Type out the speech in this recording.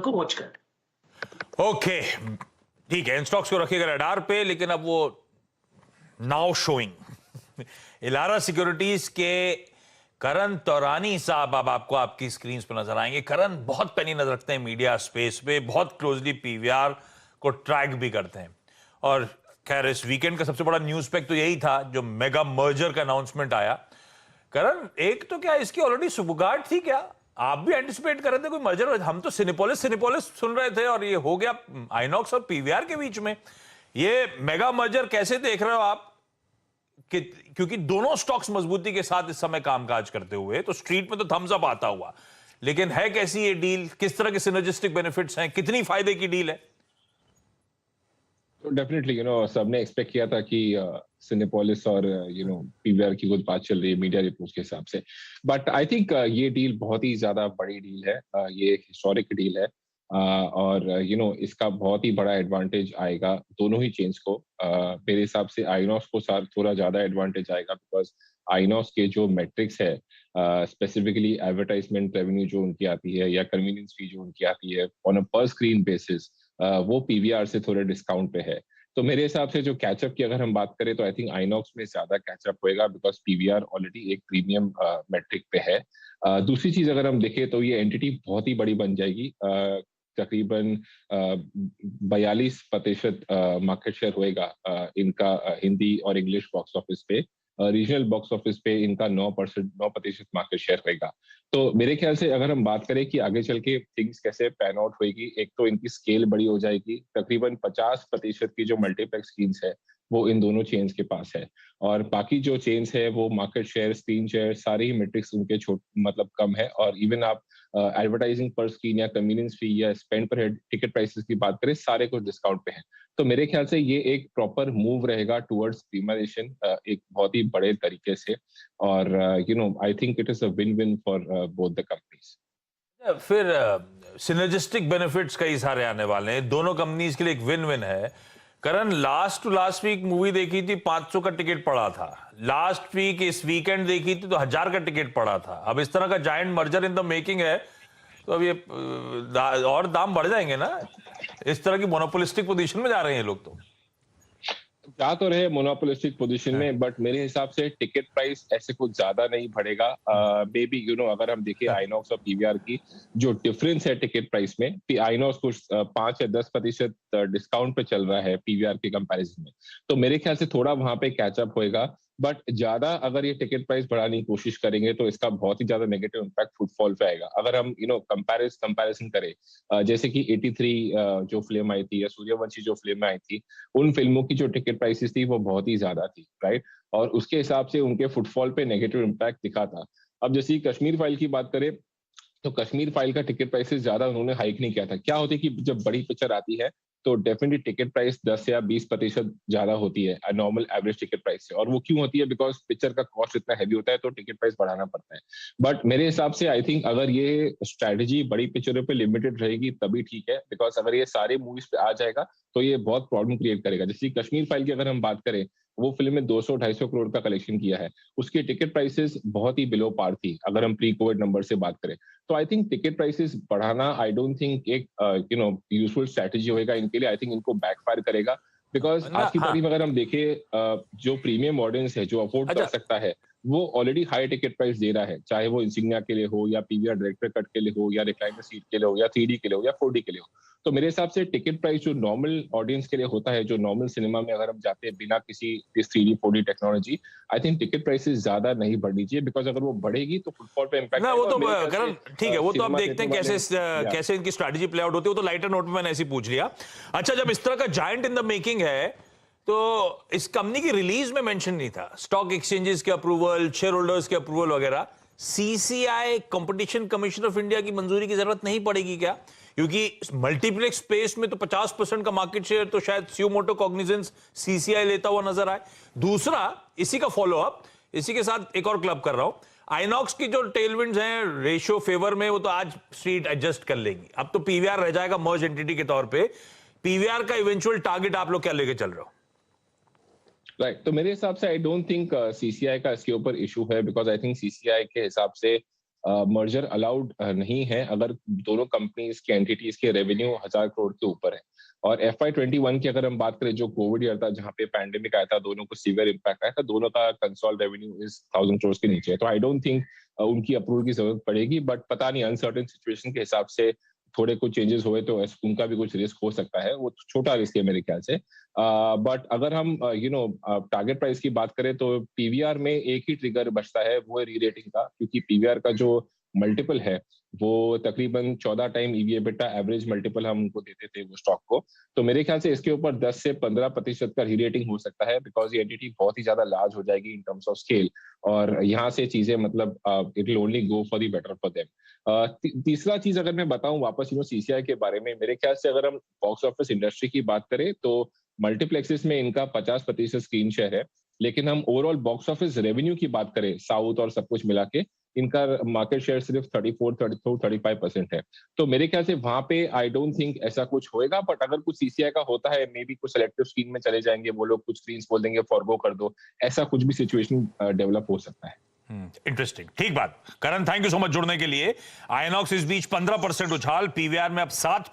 को वॉच कर। ओके, ठीक है, इन स्टॉक्स को रखिएगा रडार पे, लेकिन अब वो नाउ शोइंग इलारा सिक्योरिटीज के करण तौरानी साहब अब आपको आपकी स्क्रीन पर नजर आएंगे। करण बहुत पैनी नजर रखते हैं मीडिया स्पेस पे, बहुत क्लोजली पीवीआर को ट्रैक भी करते हैं। और खैर इस वीकेंड का सबसे बड़ा न्यूज पैक तो यही था जो मेगा मर्जर का अनाउंसमेंट आया। करण, एक तो क्या इसकी ऑलरेडी सुबुगाहट थी क्या? आप भी एंटिसिपेट कर रहे थे कोई मर्जर? हम तो सिनेपोलिस सिनेपोलिस सुन रहे थे और ये हो गया आइनॉक्स और पीवीआर के बीच में। ये मेगा मर्जर कैसे देख रहे हो आप? क्योंकि दोनों स्टॉक्स मजबूती के साथ इस समय कामकाज करते हुए तो स्ट्रीट में तो थम्स अप आता हुआ, लेकिन है कैसी ये डील? किस तरह के सिनर्जिस्टिक बेनिफिट्स हैं? कितनी फायदे की डील है? तो डेफिनेटली सबने एक्सपेक्ट किया था कि सिनेपोलिस और पीवीआर की कुछ बात चल रही है मीडिया रिपोर्ट्स के हिसाब से। बट आई थिंक ये डील बहुत ही ज्यादा बड़ी डील है। ये एक हिस्टोरिक डील है। और इसका बहुत ही बड़ा एडवांटेज आएगा दोनों ही चेन्स को। मेरे हिसाब से आइनॉक्स को थोड़ा ज्यादा एडवांटेज आएगा, बिकॉज आइनॉक्स के जो मैट्रिक्स है, स्पेसिफिकली एडवर्टाइजमेंट रेवेन्यू जो उनकी आती है या कन्वीनियंस फी जो उनकी आती है ऑन अ पर स्क्रीन बेसिस, वो पीवीआर से थोड़े डिस्काउंट पे है। तो मेरे हिसाब से जो कैचअप की अगर हम बात करें तो आई थिंक आइनॉक्स में ज्यादा कैचअप होएगा, बिकॉज पीवीआर ऑलरेडी एक प्रीमियम मैट्रिक पे है। दूसरी चीज अगर हम देखें तो ये एंटिटी बहुत ही बड़ी बन जाएगी। तकरीबन 42% मार्केट शेयर होएगा इनका हिंदी और इंग्लिश बॉक्स ऑफिस पे। रीजनल बॉक्स ऑफिस पे इनका 9% मार्केट शेयर होएगा। तो मेरे ख्याल से अगर हम बात करें कि आगे चल के थिंग्स कैसे पैन आउट होएगी, एक तो इनकी स्केल बड़ी हो जाएगी। तकरीबन 50% की जो मल्टीप्लेक्स स्क्रीन्स है वो इन दोनों चेन्स के पास है, और बाकी जो चेन्स है वो मार्केट शेयर, स्क्रीन शेयर, सारे ही मेट्रिक्स उनके मतलब कम है। और इवन आप एडवर्टाइजिंग पर स्क्रीन या कन्वीनियंस फी या स्पेंड पर हेड टिकट प्राइसेस की बात करें, सारे कुछ डिस्काउंट पे हैं। तो मेरे ख्याल से ये एक प्रॉपर मूव रहेगा टुवर्ड्स प्रीमियराइजेशन, एक बहुत ही बड़े तरीके से। और I think it is a win win for both the companies. फिर सिनर्जिस्टिक बेनिफिट्स कई सारे आने वाले हैं, दोनों कंपनीज के लिए एक विन विन है। Karan, last to last week movie देखी थी, 500 का टिकट पड़ा था। लास्ट वीक इस वीकेंड देखी थी तो 1000 का टिकट पड़ा था। अब इस तरह का giant merger in the making है, तो अब ये और दाम बढ़ जाएंगे ना? इस तरह की मोनोपोलिस्टिक पोजीशन में जा रहे हैं लोग। तो जा तो रहे मोनोपोलिस्टिक पोजीशन में, बट मेरे हिसाब से टिकट प्राइस ऐसे कुछ ज्यादा नहीं बढ़ेगा। मे बी अगर हम देखें आइनॉक्स और पीवीआर की जो डिफरेंस है टिकट प्राइस में, आइनॉक्स कुछ 5 या 10% डिस्काउंट पे चल रहा है पीवीआर के कंपैरिजन में। तो मेरे ख्याल से थोड़ा वहां पे कैचअप होएगा। बट ज्यादा अगर ये टिकट प्राइस बढ़ाने की कोशिश करेंगे तो इसका बहुत ही ज्यादा नेगेटिव इम्पैक्ट फुटफॉल पे आएगा। अगर हम कंपैरिजन करें, जैसे कि 83 जो फिल्म आई थी या सूर्यवंशी जो फिल्म आई थी, उन फिल्मों की जो टिकट प्राइसेस थी वो बहुत ही ज्यादा थी, राइट? और उसके हिसाब से उनके फुटफॉल पे नेगेटिव इम्पैक्ट दिखा था। अब जैसे कश्मीर फाइल की बात करें तो कश्मीर फाइल का टिकट प्राइसेस ज्यादा उन्होंने हाइक नहीं किया था। क्या होती है कि जब बड़ी पिक्चर आती है तो डेफिनेटली टिकट प्राइस 10 या 20% ज्यादा होती है नॉर्मल एवरेज टिकट प्राइस से। और वो क्यों होती है? बिकॉज पिक्चर का कॉस्ट इतना हैवी होता है तो टिकट प्राइस बढ़ाना पड़ता है। बट मेरे हिसाब से आई थिंक अगर ये स्ट्रैटेजी बड़ी पिक्चरों पे लिमिटेड रहेगी तभी ठीक है, बिकॉज अगर ये सारे मूवीज पे आ जाएगा तो ये बहुत प्रॉब्लम क्रिएट करेगा। जैसे कश्मीर फाइल की अगर हम बात करें, वो फिल्म में 200-250 करोड़ का कलेक्शन किया है, उसकी टिकट प्राइसेस बहुत ही बिलो पार थी अगर हम प्री कोविड नंबर से बात करें। तो आई थिंक टिकट प्राइसेस बढ़ाना आई डोंट थिंक एक यूजफुल स्ट्रैटेजी होएगा इनके लिए। आई थिंक इनको बैकफायर करेगा, बिकॉज आज की तारीख में अगर हम देखें, जो प्रीमियम ऑडियंस है जो अफोर्ड कर सकता है वो ऑलरेडी हाई टिकट प्राइस दे रहा है, चाहे वो इंसिग्निया के लिए हो या पीवीआर डायरेक्टर कट के लिए हो या रिक्लाइनर सीट के लिए हो या 3D के लिए हो या 4D के लिए हो। तो मेरे हिसाब से टिकट प्राइस जो नॉर्मल ऑडियंस के लिए होता है, जो नॉर्मल सिनेमा में अगर हम जाते हैं बिना किसी 3D 4D technology, I think ticket prices ज्यादा नहीं बढ़नी चाहिए, बिकॉज अगर वो बढ़ेगी तो फुटफॉल पे इम्पैक्ट ना। वो तो करण ठीक है, वो तो अब देखते हैं कैसे इनकी स्ट्रैटेजी प्ले आउट होती है। वो तो लाइटर नोट में मैंने ऐसे पूछ लिया। अच्छा, जब इस तरह का जायंट इन द मेकिंग है तो इस कंपनी की रिलीज में मेंशन नहीं था स्टॉक एक्सचेंजेस के अप्रूवल, शेयर होल्डर्स के अप्रूवल वगैरह। CCI competition commission of India की मंजूरी की जरूरत नहीं पड़ेगी क्या? क्योंकि मल्टीप्लेक्स स्पेस में तो 50% का मार्केट शेयर तो शायद सुमोटो मोटो कॉग्निजेंस सीसीआई लेता हुआ नजर आए। दूसरा, इसी का फॉलो अप, इसी के साथ एक और क्लब कर रहा हूं, आइनॉक्स की जो टेलविंड्स हैं रेशियो फेवर में, वो तो आज स्ट्रीट एडजस्ट कर लेंगी। अब तो पीवीआर रह जाएगा मर्ज एंटिटी के तौर पे। पीवीआर का इवेंचुअल टारगेट आप लोग क्या लेके चल रहे हो? राइट, तो मेरे हिसाब से आई डोंट थिंक सीसीआई का इसके ऊपर इशू है, बिकॉज आई थिंक सीसीआई के हिसाब से मर्जर अलाउड नहीं है अगर दोनों कंपनीज के एंटिटीज के रेवेन्यू 1,000 करोड़ के ऊपर है। और FY21 की अगर हम बात करें, जो कोविड ईयर था जहां पे पैंडेमिक आया था, दोनों को सीवियर इम्पैक्ट आया था, दोनों का कंसोल रेवेन्यू इस 1,000 करोड़ के नीचे है। तो आई डोंट थिंक उनकी अप्रूवल की जरूरत पड़ेगी, बट पता नहीं, अनसर्टेन सिचुएशन के हिसाब से थोड़े कुछ चेंजेस हुए तो उनका भी कुछ रिस्क हो सकता है। वो छोटा रिस्क है मेरे ख्याल से। बट अगर हम टारगेट प्राइस की बात करें तो पीवीआर में एक ही ट्रिगर बचता है, वो है री रेटिंग का, क्योंकि पीवीआर का जो मल्टीपल है वो तकरीबन 14 time EV EBITDA average multiple हम उनको देते थे वो स्टॉक को। तो मेरे ख्याल से इसके ऊपर 10 से 15% का री रेटिंग हो सकता है, बिकॉज ये एंटिटी बहुत ही ज्यादा लार्ज हो जाएगी इन टर्म्स ऑफ स्केल, और यहाँ से चीजें मतलब it will only go for the better for them. तीसरा चीज अगर मैं बताऊं वापस सीसीआई के बारे में, मेरे ख्याल से अगर हम बॉक्स ऑफिस इंडस्ट्री की बात करें तो मल्टीप्लेक्सेस में इनका 50% स्क्रीन शेयर है, लेकिन हम ओवरऑल बॉक्स ऑफिस रेवेन्यू की बात करें साउथ और सब कुछ मिला के, इनका मार्केट शेयर सिर्फ 34-35% है। तो मेरे ख्याल से वहां पे आई डोंट थिंक ऐसा कुछ होएगा, बट अगर कुछ सीसीआई का होता है, मे बी कुछ सेलेक्टिव स्क्रीन में चले जाएंगे वो लोग, कुछ स्क्रीन बोल देंगे फॉरगो कर दो, ऐसा कुछ भी सिचुएशन डेवलप हो सकता है। इंटरेस्टिंग, ठीक बात। करण, थैंक यू सो मच जुड़ने के लिए। आइनॉक्स इस बीच 15% उछाल, पीवीआर में अब 7